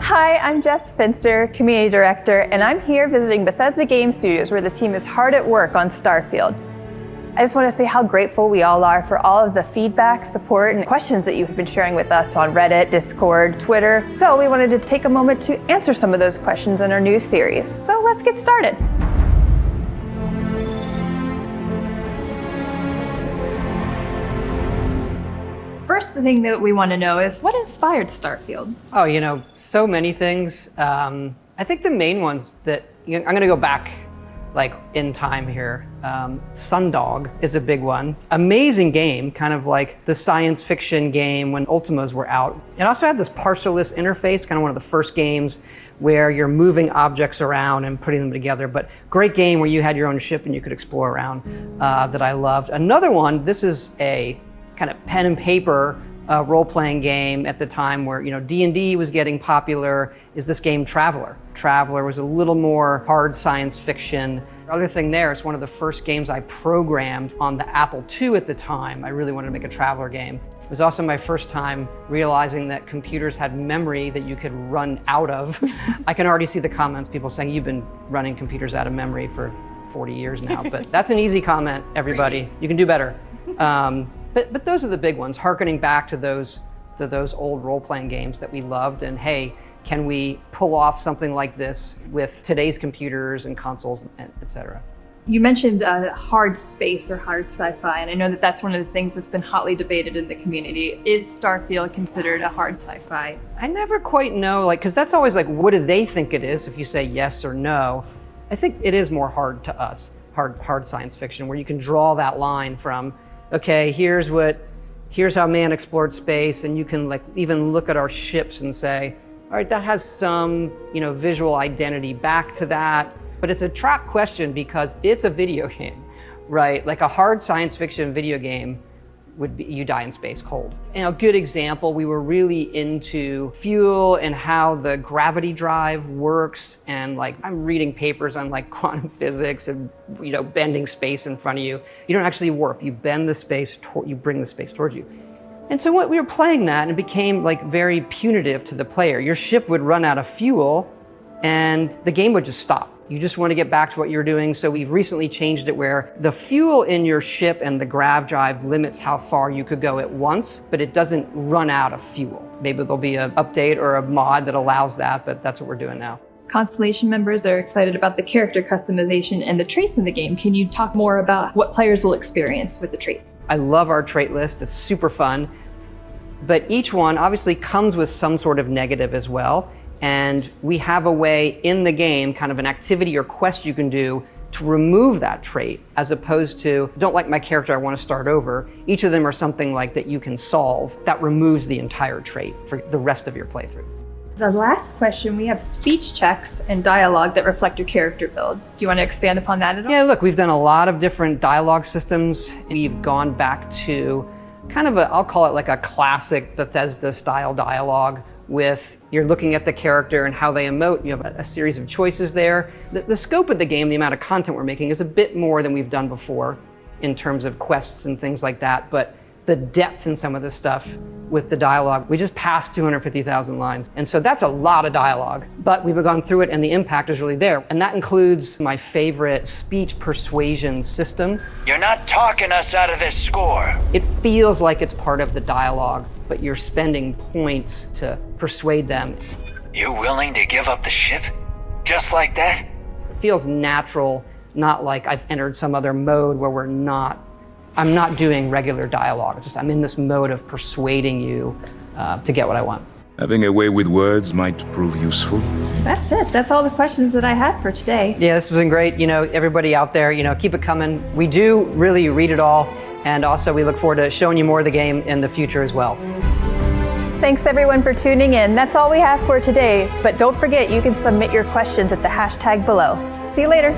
Hi, I'm Jess Finster, Community Director, and I'm here visiting Bethesda Game Studios where the team is hard at work on Starfield. I just want to say how grateful we all are for all of the feedback, support, and questions that you've been sharing with us on Reddit, Discord, Twitter. So we wanted to take a moment to answer some of those questions in our new series. So let's get started. First thing that we want to know is what inspired Starfield? Oh, so many things. I think the main ones that, I'm going to go back like in time here. Sundog is a big one. Amazing game, kind of like the science fiction game when Ultimas were out. It also had this parcelless interface, kind of one of the first games where you're moving objects around and putting them together, but great game where you had your own ship and you could explore around that I loved. Another one, this is a kind of pen and paper role-playing game at the time where D&D was getting popular, is this game Traveler. Traveler was a little more hard science fiction. The other thing there, it's one of the first games I programmed on the Apple II at the time. I really wanted to make a Traveler game. It was also my first time realizing that computers had memory that you could run out of. I can already see the comments, people saying, you've been running computers out of memory for 40 years now, but that's an easy comment, everybody. You can do better. But those are the big ones, hearkening back to those old role-playing games that we loved, and hey, can we pull off something like this with today's computers and consoles, et cetera. You mentioned hard space or hard sci-fi, and I know that that's one of the things that's been hotly debated in the community. Is Starfield considered a hard sci-fi? I never quite know, because that's always what do they think it is if you say yes or no. I think it is more hard to us, hard science fiction, where you can draw that line from, okay, here's how man explored space, and you can even look at our ships and say, all right, that has some visual identity back to that. But it's a trap question because it's a video game, right? Like a hard science fiction video game would be you die in space cold. And a good example, we were really into fuel and how the gravity drive works, and I'm reading papers on quantum physics and bending space in front of you. You don't actually warp, you bend the space, you bring the space towards you. And so what we were playing that, and it became very punitive to the player. Your ship would run out of fuel and the game would just stop. You just want to get back to what you're doing. So we've recently changed it where the fuel in your ship and the grav drive limits how far you could go at once, but it doesn't run out of fuel. Maybe there'll be an update or a mod that allows that, but that's what we're doing now. Constellation members are excited about the character customization and the traits in the game. Can you talk more about what players will experience with the traits? I love our trait list. It's super fun. But each one obviously comes with some sort of negative as well. And we have a way in the game, kind of an activity or quest you can do to remove that trait, as opposed to, don't like my character, I want to start over. Each of them are something that you can solve that removes the entire trait for the rest of your playthrough. The last question, we have speech checks and dialogue that reflect your character build. Do you want to expand upon that at all? Yeah, look, we've done a lot of different dialogue systems. We've gone back to kind of I'll call it a classic Bethesda style dialogue, with you're looking at the character and how they emote. You have a series of choices there. The scope of the game, the amount of content we're making, is a bit more than we've done before in terms of quests and things like that. But the depth in some of this stuff with the dialogue, we just passed 250,000 lines. And so that's a lot of dialogue, but we've gone through it and the impact is really there. And that includes my favorite speech persuasion system. You're not talking us out of this score. It feels like it's part of the dialogue, but you're spending points to persuade them. You willing to give up the ship? Just like that? It feels natural, not like I've entered some other mode where I'm not doing regular dialogue. It's just I'm in this mode of persuading you to get what I want. Having a way with words might prove useful. That's it. That's all the questions that I had for today. Yeah, this has been great. Everybody out there, keep it coming. We do really read it all. And also we look forward to showing you more of the game in the future as well. Thanks everyone for tuning in. That's all we have for today. But don't forget, you can submit your questions at the hashtag below. See you later.